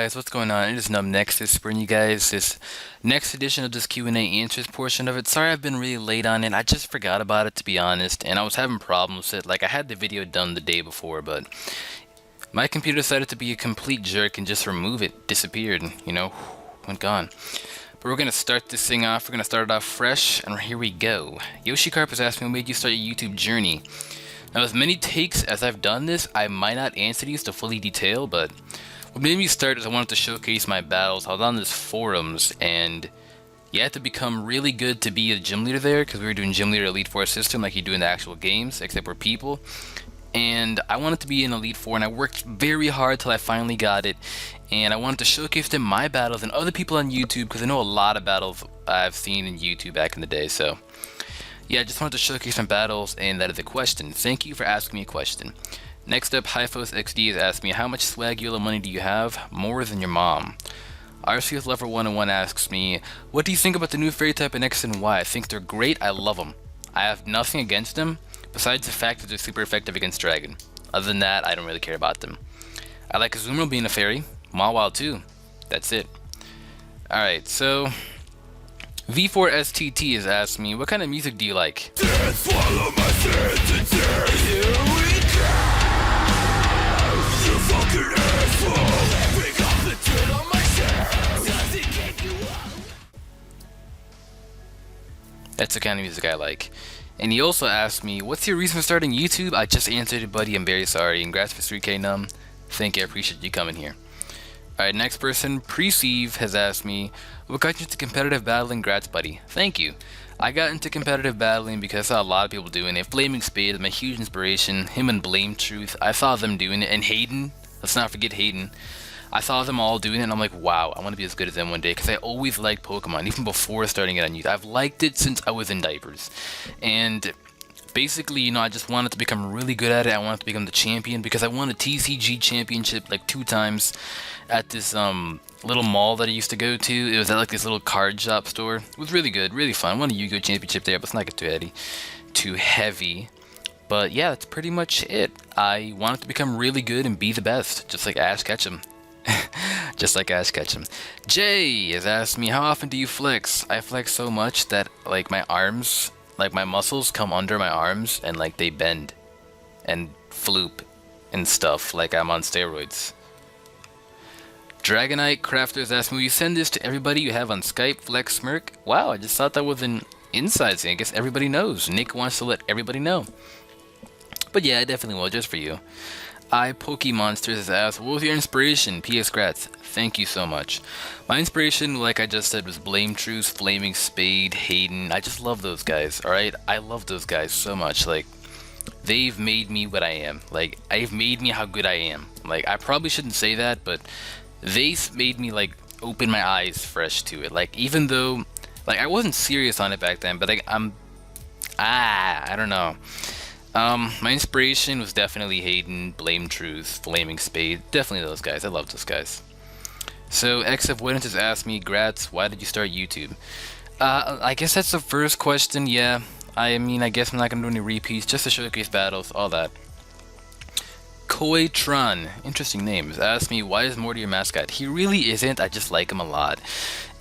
guys, what's going on? It is NumbNexus bringing you guys this next edition of this Q&A answers portion of it. Sorry I've been really late on it. I just forgot about it, to be honest, and I was having problems with it. Like, I had the video done the day before, but my computer decided to be a complete jerk and just remove it. Disappeared, you know, went gone. But we're going to start this thing off. We're going to start it off fresh, and here we go. Yoshi Carp has asked me what made you start your YouTube journey. Now, as many takes as I've done this, I might not answer these to fully detail, but what made me start is I wanted to showcase my battles. I was on this forums, and you had to become really good to be a gym leader there, because we were doing gym leader Elite Four system like you do in the actual games, except we're people. And I wanted to be in Elite Four, and I worked very hard till I finally got it. And I wanted to showcase them my battles and other people on YouTube, because I know a lot of battles I've seen in YouTube back in the day, so yeah, I just wanted to showcase some battles, and that is a question. Thank you for asking me a question. Next up, Hyphos XD has asked me, how much swag YOLO money do you have? More than your mom. RCS Lover 101 asks me, what do you think about the new fairy type in X and Y? I think they're great, I love them. I have nothing against them, besides the fact that they're super effective against Dragon. Other than that, I don't really care about them. I like Azumarill being a fairy, Mawile too. That's it. Alright, so V4STT has asked me, what kind of music do you like? Swallow my sins and here we go. You fucking asshole. Pick off the dirt on my shirt. Does it get you up? That's the kind of music I like. And he also asked me, what's your reason for starting YouTube? I just answered it, buddy. I'm very sorry. Congrats for 3K Num. Thank you. I appreciate you coming here. Alright, next person, Preceive, has asked me, what got you into competitive battling? Grats, buddy. Thank you. I got into competitive battling because I saw a lot of people doing it. Flaming Spade is my huge inspiration. Him and Blame Truth, I saw them doing it. And Hayden, let's not forget Hayden. I saw them all doing it, and I'm like, wow, I want to be as good as them one day. Because I always liked Pokemon, even before starting it on YouTube. I've liked it since I was in diapers. And basically, you know, I just wanted to become really good at it. I wanted to become the champion because I won a TCG championship like 2 times at this little mall that I used to go to. It was at like this little card shop store. It was really good, really fun. I won a Yu-Gi-Oh championship there, but let's not get too heavy. But yeah, that's pretty much it. I wanted to become really good and be the best, just like Ash Ketchum. Just like Ash Ketchum. Jay has asked me, how often do you flex? I flex so much that like my arms, like my muscles come under my arms and like they bend and floop and stuff like I'm on steroids. Dragonite Crafters asked me, will you send this to everybody you have on Skype? Flex Smirk? Wow, I just thought that was an inside thing. I guess everybody knows. Nick wants to let everybody know. But yeah, I definitely will, just for you. Pokemonsters has asked, what was your inspiration? P.S. Grats. Thank you so much. My inspiration, like I just said, was Blame Truth, Flaming Spade, Hayden. I just love those guys, alright? I love those guys so much. Like, they've made me what I am. Like, they've made me how good I am. Like, I probably shouldn't say that, but they made me, like, open my eyes fresh to it. Like, even though, like, I wasn't serious on it back then, but, like, I don't know. My inspiration was definitely Hayden, Blame Truth, Flaming Spade. Definitely those guys. I love those guys. So, X Avoidance has asked me, Grats, why did you start YouTube? I guess that's the first question, yeah. I mean, I guess I'm not gonna do any repeats, just to showcase battles, all that. Koitron, interesting name, has asked me, why is Morty your mascot? He really isn't, I just like him a lot.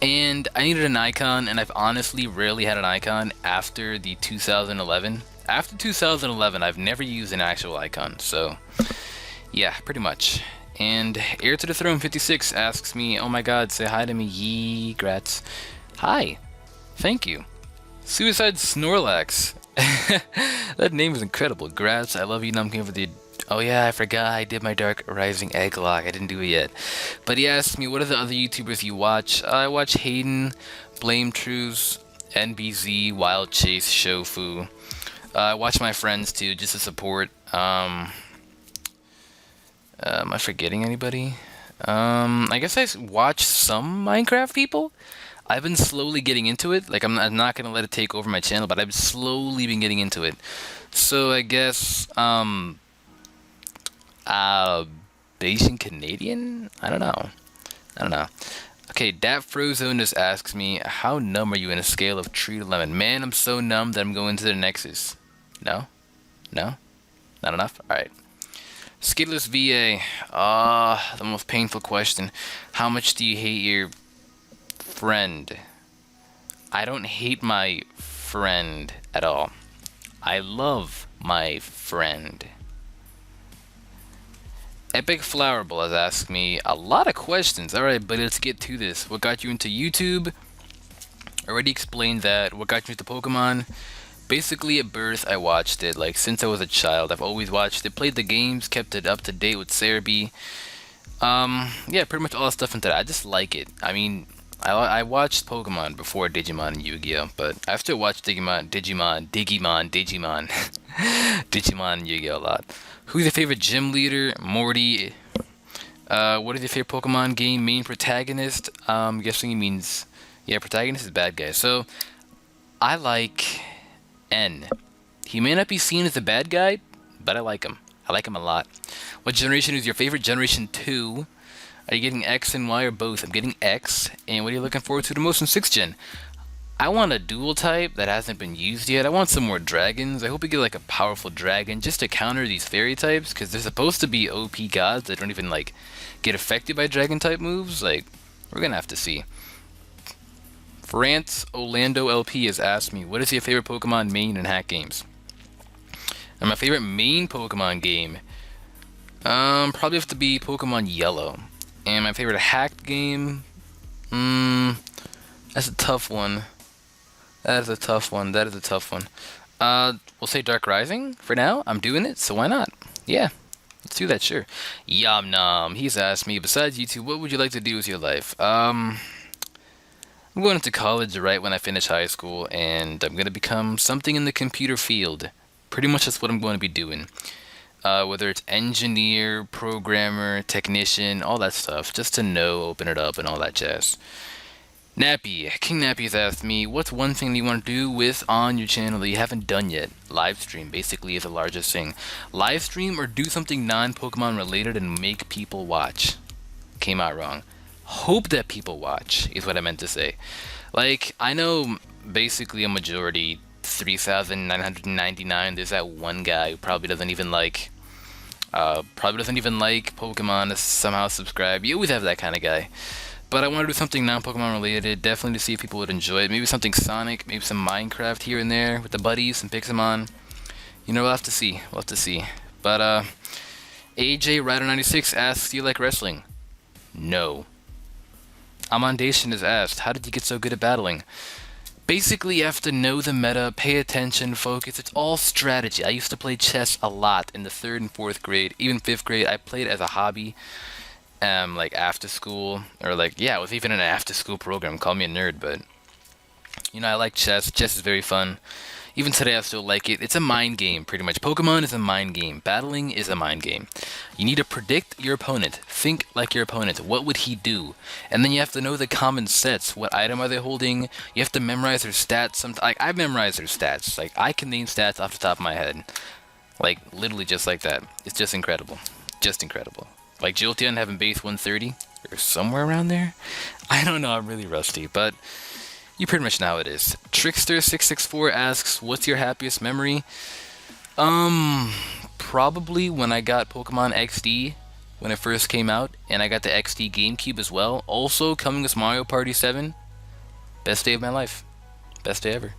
And I needed an icon, and I've honestly rarely had an icon after the 2011. After 2011, I've never used an actual icon, so yeah, pretty much. And Heir to the Throne 56 asks me, oh my god, say hi to me, yee, grats. Hi, thank you. Suicide Snorlax. That name is incredible. Grats, I love you, Numbking, for the... Oh yeah, I forgot I did my Dark Rising Egg Lock. I didn't do it yet. But he asked me, what are the other YouTubers you watch? I watch Hayden, Blame Truth, NBZ, Wild Chase, Shofu. I watch my friends too, just to support. Am I forgetting anybody? I guess I watch some Minecraft people. I've been slowly getting into it. Like, I'm not gonna let it take over my channel, but I've slowly been getting into it. So I guess, Asian Canadian? I don't know. Okay, Dat Frozone just asks me, how numb are you in a scale of tree to lemon? Man, I'm so numb that I'm going to the Nexus. No? No? Not enough? Alright. Skidless VA. The most painful question. How much do you hate your friend? I don't hate my friend at all. I love my friend. Epic Flower Bowl has asked me a lot of questions. Alright, but let's get to this. What got you into YouTube? Already explained that. What got you into Pokemon? Basically, at birth, I watched it. Like, since I was a child, I've always watched it. Played the games, kept it up to date with Cerebi. Yeah, pretty much all the stuff into that. I just like it. I mean, I watched Pokemon before Digimon and Yu-Gi-Oh, but I still watch Digimon, Digimon and Yu-Gi-Oh a lot. Who's your favorite gym leader? Morty. What is your favorite Pokemon game? Main protagonist? I'm guessing he means, yeah, protagonist is bad guy. So, I like N. He may not be seen as a bad guy, but I like him. I like him a lot. What generation is your favorite? Generation 2. Are you getting X and Y or both? I'm getting X. And what are you looking forward to the most in 6th gen? I want a dual type that hasn't been used yet. I want some more dragons. I hope we get like a powerful dragon just to counter these fairy types, because they're supposed to be OP gods that don't even like get affected by dragon type moves. Like, we're gonna have to see. France Orlando LP has asked me, what is your favorite Pokemon main and hack games? And my favorite main Pokemon game, probably have to be Pokemon Yellow. And my favorite hacked game, that's a tough one. That is a tough one. We'll say Dark Rising for now. I'm doing it, so why not? Yeah, let's do that, sure. Yum Nom, he's asked me, besides YouTube, what would you like to do with your life? I'm going into college right when I finish high school, and I'm going to become something in the computer field. Pretty much that's what I'm going to be doing. Whether it's engineer, programmer, technician, all that stuff, just to know, open it up, and all that jazz. Nappy, King Nappy has asked me, what's one thing that you want to do with on your channel that you haven't done yet? Live stream, basically, is the largest thing. Live stream or do something non-Pokemon related and make people watch. Came out wrong. Hope that people watch, is what I meant to say. Like, I know basically a majority, 3,999, there's that one guy who probably doesn't even like Pokemon to somehow subscribe. You always have that kind of guy. But I want to do something non-Pokemon related, definitely to see if people would enjoy it. Maybe something Sonic, maybe some Minecraft here and there with the buddies, some Pixelmon. You know, we'll have to see. But, AJ Rider96 asks, do you like wrestling? No. Amondation is asked, how did you get so good at battling? Basically, you have to know the meta, pay attention, focus. It's all strategy. I used to play chess a lot in the 3rd and 4th grade, even 5th grade. I played as a hobby. Like after school, or like, yeah, it was even an after school program. Call me a nerd, but you know, I like chess. Chess is very fun. Even today, I still like it. It's a mind game, pretty much. Pokemon is a mind game. Battling is a mind game. You need to predict your opponent. Think like your opponent. What would he do? And then you have to know the common sets. What item are they holding? You have to memorize their stats. I've memorized their stats. Like, I can name stats off the top of my head. Like, literally just like that. It's just incredible. Just incredible. Like Jolteon having base 130, or somewhere around there? I don't know, I'm really rusty, but you pretty much know how it is. Trickster664 asks, what's your happiest memory? Probably when I got Pokemon XD, when it first came out, and I got the XD GameCube as well. Also, coming with Mario Party 7. Best day of my life. Best day ever.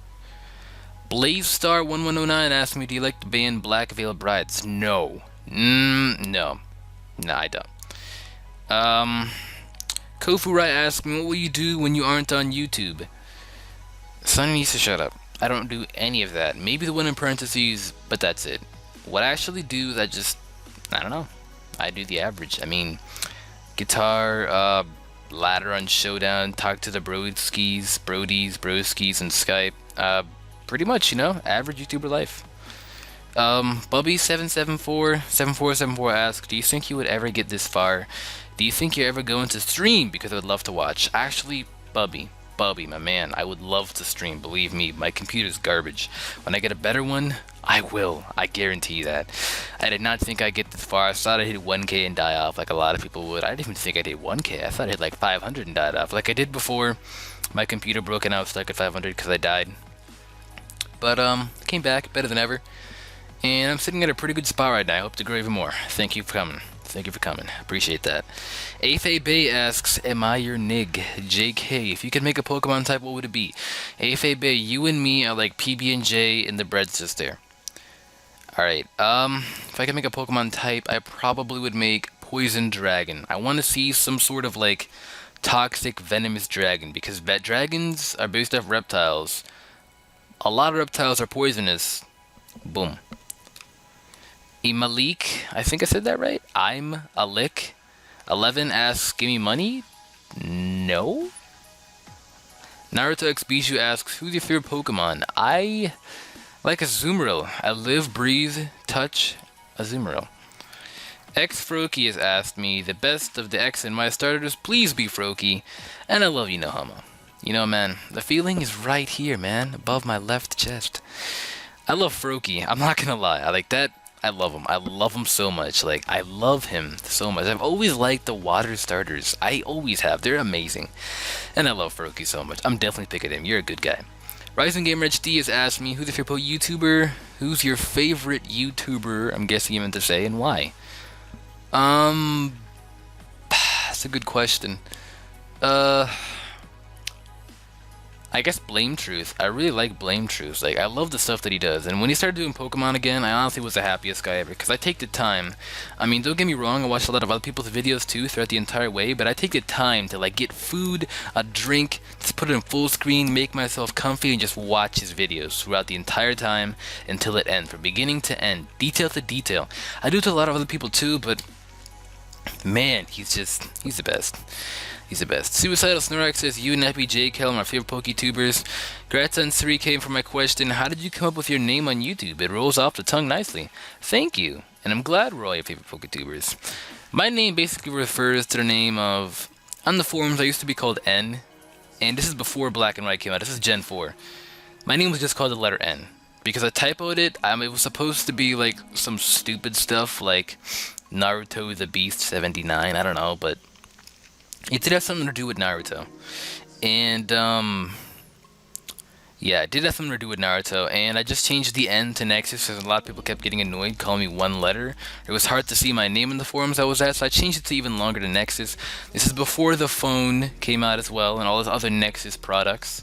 BlazeStar1109 asked me, do you like the band Black Veil Brides? No. No. No, I don't. Kofurai asked me, what will you do when you aren't on YouTube? Sonny needs to shut up. I don't do any of that. Maybe the one in parentheses, but that's it. What I actually do is I don't know. I do the average. I mean, guitar, ladder on Showdown, talk to the broskies, and Skype. Pretty much, you know, average YouTuber life. Bubby774 asks, do you think you would ever get this far? Do you think you're ever going to stream? Because I would love to watch. Actually, Bubby, my man, I would love to stream. Believe me, my computer's garbage. When I get a better one, I will. I guarantee you that. I did not think I'd get this far. I thought I'd hit 1K and die off like a lot of people would. I didn't even think I'd hit 1K. I thought I'd hit like 500 and died off like I did before. My computer broke and I was stuck at 500 because I died. But, came back better than ever. And I'm sitting at a pretty good spot right now. I hope to grow even more. Thank you for coming. Thank you for coming. Appreciate that. Afe Bay asks, am I your nig? JK, if you could make a Pokemon type, what would it be? Afe Bay, you and me are like PB&J and the bread's just there. Alright, if I could make a Pokemon type, I probably would make Poison Dragon. I want to see some sort of like toxic venomous dragon, because dragons are based off reptiles. A lot of reptiles are poisonous. Boom. Malik, I think I said that right. I'm a lick. 11 asks, give me money? No? Naruto X Bijou asks, who's your favorite Pokemon? I like Azumarill. I live, breathe, touch Azumarill. X Froakie has asked me, the best of the X in my starters, please be Froakie. And I love you, Nohama. You know, man, the feeling is right here, man, above my left chest. I love Froakie. I'm not gonna lie. I like that. I love him. I love him so much. Like, I love him so much. I've always liked the water starters. I always have. They're amazing. And I love Froakie so much. I'm definitely picking him. You're a good guy. Rising Gamer HD has asked me, who's your favorite YouTuber? Who's your favorite YouTuber? I'm guessing you meant to say, and why? That's a good question. I guess Blame Truth. I really like Blame Truth. Like, I love the stuff that he does. And when he started doing Pokemon again, I honestly was the happiest guy ever. Because I take the time. I mean, don't get me wrong, I watched a lot of other people's videos too throughout the entire way. But I take the time to, like, get food, a drink, just put it in full screen, make myself comfy, and just watch his videos throughout the entire time until it ends. From beginning to end. Detail to detail. I do it to a lot of other people too, but man, he's the best. He's the best. Suicidal Snorax says, you and Epi JK are my favorite PokeTubers. Gratan 3 came for my question, how did you come up with your name on YouTube? It rolls off the tongue nicely. Thank you. And I'm glad we're all your favorite PokeTubers. My name basically refers to the name of... On the forums, I used to be called N. And this is before Black and White came out. This is Gen 4. My name was just called the letter N. Because I typoed it, it was supposed to be like some stupid stuff like Naruto the Beast 79. I don't know, but... it did have something to do with Naruto. And, yeah, it did have something to do with Naruto. And I just changed the N to Nexus because a lot of people kept getting annoyed calling me one letter. It was hard to see my name in the forums I was at, so I changed it to even longer to Nexus. This is before the phone came out as well and all those other Nexus products.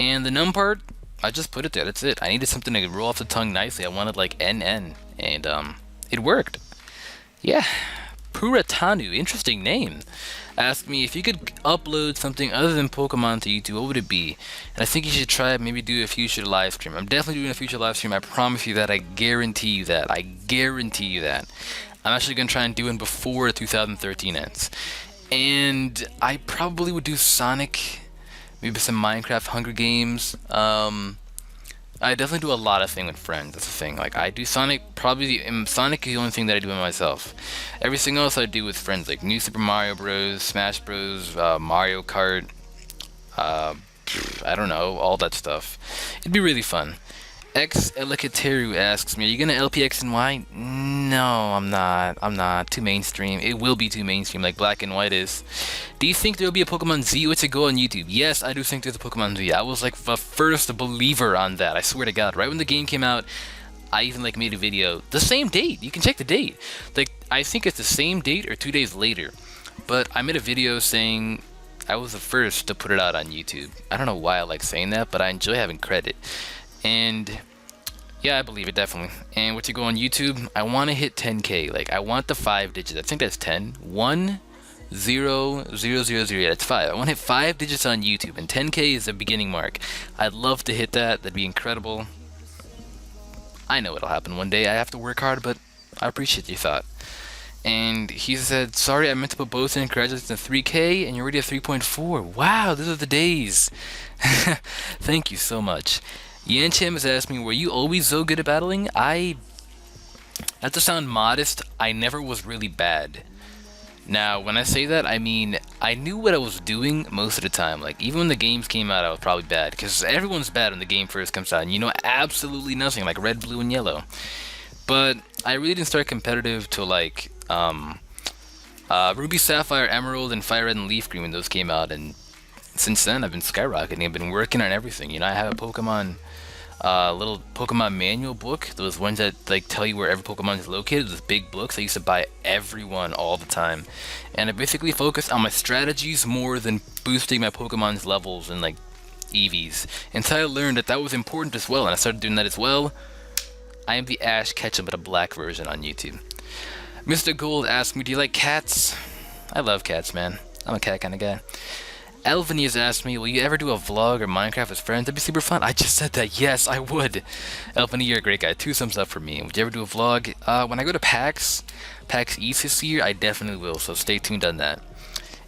And the num part, I just put it there. That's it. I needed something to roll off the tongue nicely. I wanted, like, NN. And, it worked. Yeah. Puratanu, interesting name. Asked me if you could upload something other than Pokemon to YouTube, what would it be? And I think you should try maybe do a future live stream. I'm definitely doing a future live stream. I promise you that. I guarantee you that. I guarantee you that. I'm actually going to try and do it before 2013 ends. And I probably would do Sonic, maybe some Minecraft, Hunger Games. I definitely do a lot of things with friends. That's the thing. Like, I do Sonic, Sonic is the only thing that I do by myself. Everything else I do with friends, like New Super Mario Bros, Smash Bros, Mario Kart, I don't know, all that stuff. It'd be really fun. X Elikateru asks me, are you gonna LP X and Y? No, I'm not. Too mainstream. It will be too mainstream, like Black and White is. Do you think there will be a Pokemon Z or to go on YouTube? Yes, I do think there's a Pokemon Z. I was like the first believer on that. I swear to God. Right when the game came out, I even like made a video. The same date. You can check the date. Like, I think it's the same date or 2 days later. But I made a video saying I was the first to put it out on YouTube. I don't know why I like saying that, but I enjoy having credit. And yeah, I believe it, definitely. And what to go on YouTube, I want to hit 10K. Like, I want the 5 digits. I think that's 10. 1, 0, 0, 0, 0. Yeah, that's 5. I want to hit 5 digits on YouTube, and 10K is the beginning mark. I'd love to hit that. That'd be incredible. I know it'll happen one day. I have to work hard, but I appreciate your thought. And he said, sorry, I meant to put both in. Congratulations on 3K, and you're already at 3.4. Wow, those are the days. Thank you so much. Yancham has asked me, were you always so good at battling? Not to sound modest, I never was really bad. Now, when I say that, I mean, I knew what I was doing most of the time. Like, even when the games came out, I was probably bad. Because everyone's bad when the game first comes out, and you know absolutely nothing, like red, blue, and yellow. But I really didn't start competitive till, like, Ruby, Sapphire, Emerald, and Fire Red and Leaf Green when those came out, and since then, I've been skyrocketing. I've been working on everything. You know, I have a Pokemon little Pokemon manual book. Those ones that like tell you where every Pokemon is located. Those big books. I used to buy every one all the time, and I basically focused on my strategies more than boosting my Pokemon's levels and like EVs. Until I learned that that was important as well, and I started doing that as well. I am the Ash Ketchum, but a black version on YouTube. Mr. Gold asked me, "Do you like cats?" I love cats, man. I'm a cat kind of guy. Elvini has asked me, "Will you ever do a vlog or Minecraft with friends? That'd be super fun." I just said that. Yes, I would. Elvini, you're a great guy. 2 thumbs up for me. Would you ever do a vlog? When I go to PAX East this year, I definitely will. So stay tuned on that.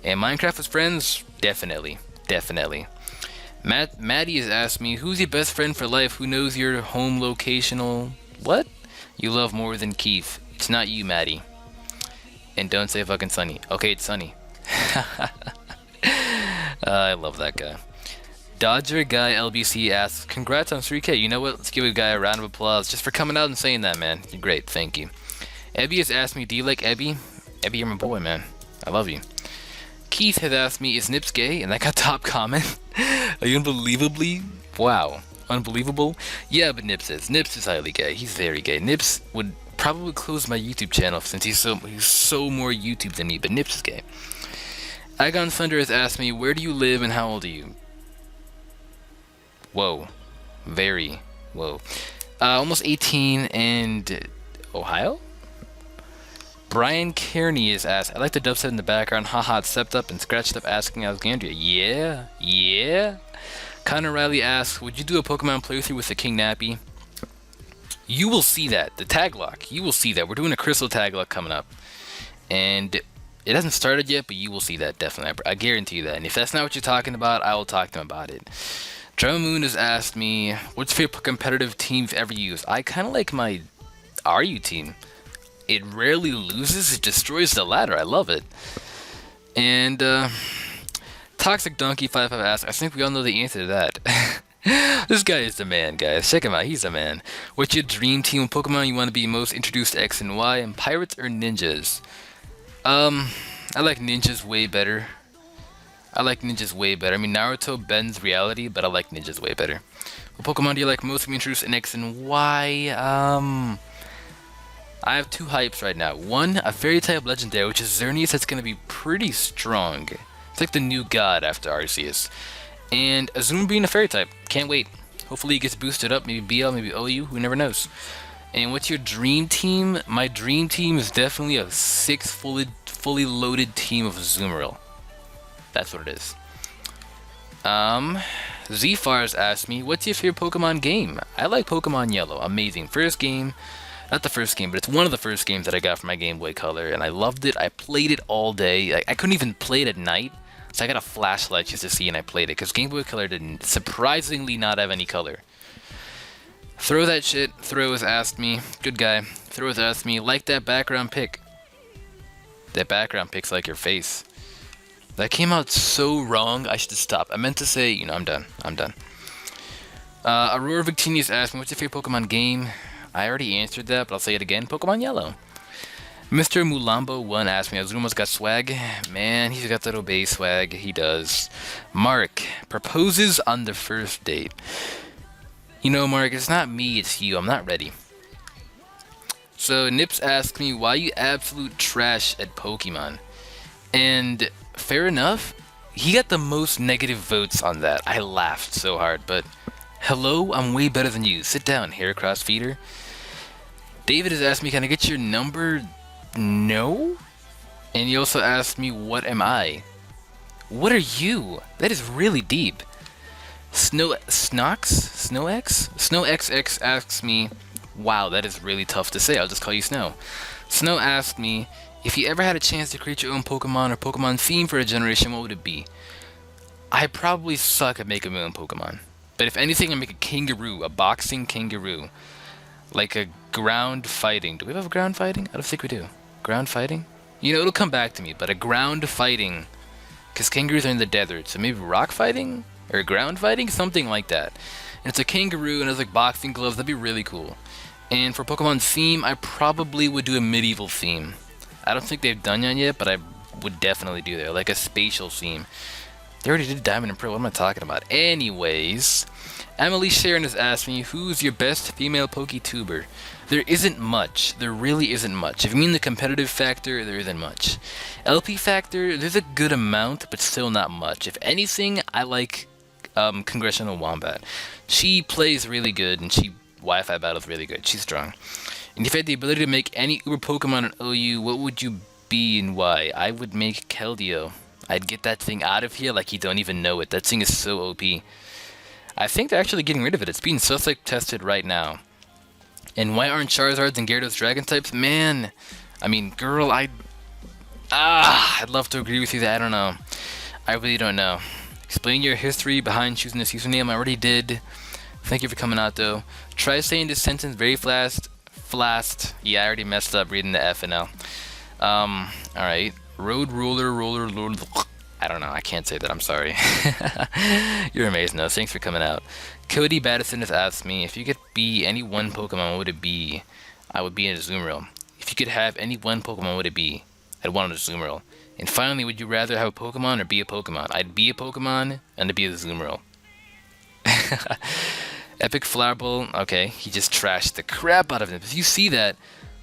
And Minecraft with friends, definitely. Maddie has asked me, "Who's your best friend for life? Who knows your home locational? What? You love more than Keith. It's not you, Maddie. And don't say fucking Sunny. Okay, it's Sunny." I love that guy. Dodger Guy LBC asks, "Congrats on 3K. You know what? Let's give a guy a round of applause just for coming out and saying that, man. You're great. Thank you." Ebby has asked me, "Do you like Ebby?" Ebby, you're my boy, man. I love you. Keith has asked me, "Is Nips gay?" And I got top comment. Are you unbelievably? Wow. Unbelievable? Yeah, but Nips is highly gay. He's very gay. Nips would probably close my YouTube channel since he's so more YouTube than me, but Nips is gay. Agon Thunder has asked me, "Where do you live and how old are you?" Whoa. Very. Whoa. Almost 18 and Ohio? Brian Kearney has asked, "I like the dubstep in the background. Haha, it stepped up and scratched up asking Alexandria." Yeah. Connor Riley asks, "Would you do a Pokemon playthrough with the King Nappy?" You will see that. The tag lock. You will see that. We're doing a crystal tag lock coming up. And it hasn't started yet, but you will see that definitely. I guarantee you that. And if that's not what you're talking about, I will talk to him about it. Trevor Moon has asked me, "What's your favorite competitive team you've ever used?" I kind of like my RU team. It rarely loses. It destroys the ladder. I love it. And Toxic Donkey 55 asks, "I think we all know the answer to that." This guy is the man, guys. Check him out. He's the man. What's your dream team of Pokemon you want to be most introduced to X and Y? And pirates or ninjas? I like ninjas way better. I mean, Naruto bends reality, but I like ninjas way better. What Pokemon do you like most to be introduced in X and Y? I have 2 hypes right now. One, a fairy type legendary, which is Xerneas. That's going to be pretty strong. It's like the new god after Arceus. And Azuma being a fairy type. Can't wait. Hopefully it gets boosted up. Maybe BL, maybe OU. Who never knows. And what's your dream team? My dream team is definitely a 6 fully loaded team of Azumarill. That's what it is. Zfars asked me, "What's your favorite Pokemon game?" I like Pokemon Yellow. Amazing. First game. Not the first game, but it's one of the first games that I got for my Game Boy Color, and I loved it. I played it all day. I couldn't even play it at night, so I got a flashlight just to see, and I played it, because Game Boy Color didn't surprisingly not have any color. Throw that shit. Throw has asked me, good guy. Throw has asked me, "Like that background pic." That background pic's like your face. That came out so wrong, I should just stop. I meant to say, I'm done. Aurora Victinius asked me, "What's your favorite Pokemon game?" I already answered that, but I'll say it again. Pokemon Yellow. Mr. Mulambo1 asked me, "Azuma's got swag?" Man, he's got that obey swag. He does. Mark proposes on the first date. Mark, it's not me, it's you. I'm not ready. So Nips asked me, "Why you absolute trash at Pokemon?" And fair enough. He got the most negative votes on that. I laughed so hard, but hello, I'm way better than you. Sit down, hair-cross feeder. David has asked me, "Can I get your number?" No. And he also asked me, "What am I?" What are you? That is really deep. SnowXX asks me, wow, that is really tough to say. I'll just call you Snow. Snow asked me, "If you ever had a chance to create your own Pokemon or Pokemon theme for a generation, what would it be?" I probably suck at making my own Pokemon. But if anything, I'd make a kangaroo, a boxing kangaroo. Like a ground fighting. Do we have ground fighting? I don't think we do. Ground fighting? It'll come back to me, but a ground fighting. Because kangaroos are in the desert, so maybe rock fighting? Or ground fighting? Something like that. And it's a kangaroo and it's like boxing gloves. That'd be really cool. And for Pokemon theme, I probably would do a medieval theme. I don't think they've done that yet, but I would definitely do that. Like a spatial theme. They already did Diamond and Pearl. What am I talking about? Anyways, Emily Sharon has asked me, who's your best female PokeTuber? There isn't much. There really isn't much. If you mean the competitive factor, there isn't much. LP factor, there's a good amount, but still not much. If anything, I like Congressional Wombat. She plays really good, and she Wi-Fi battles really good. She's strong. And if you had the ability to make any Uber Pokemon an OU, what would you be and why? I would make Keldeo. I'd get that thing out of here like you don't even know it. That thing is so OP. I think they're actually getting rid of it. It's being Sussex tested right now. And why aren't Charizards and Gyarados Dragon types? Man, I mean, girl, I'd love to agree with you that I don't know. I really don't know. Explain your history behind choosing this username. I already did. Thank you for coming out, though. Try saying this sentence very fast. Yeah, I already messed up reading the F and L. Alright. Road roller. I don't know. I can't say that. I'm sorry. You're amazing, though. Thanks for coming out. Cody Battison has asked me, if you could be any one Pokemon, what would it be? I would be in a Azumarill. If you could have any one Pokemon, what would it be? I'd want a Azumarill. And finally, would you rather have a Pokemon or be a Pokemon? I'd be a Pokemon and to be a Azumarill. Epic Flower Bowl. Okay, he just trashed the crap out of him. If you see that,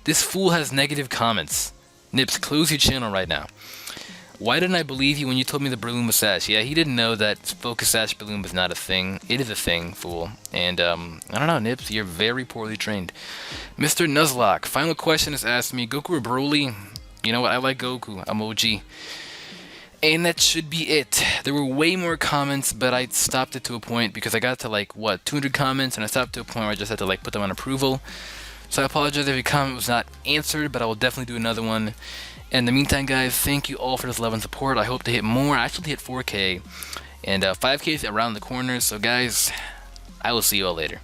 this fool has negative comments. Nips, close your channel right now. Why didn't I believe you when you told me the Breloom was Sash? Yeah, he didn't know that Focus Sash Breloom was not a thing. It is a thing, fool. And, I don't know, Nips, you're very poorly trained. Mr. Nuzlocke, final question has asked me, Goku or Broly? You know what, I like Goku. I'm OG. And that should be it. There were way more comments, but I stopped it to a point because I got to, like, what, 200 comments, and I stopped to a point where I just had to, like, put them on approval. So I apologize if your comment was not answered, but I will definitely do another one. In the meantime, guys, thank you all for this love and support. I hope to hit more. I actually hit 4K, and 5K is around the corner. So, guys, I will see you all later.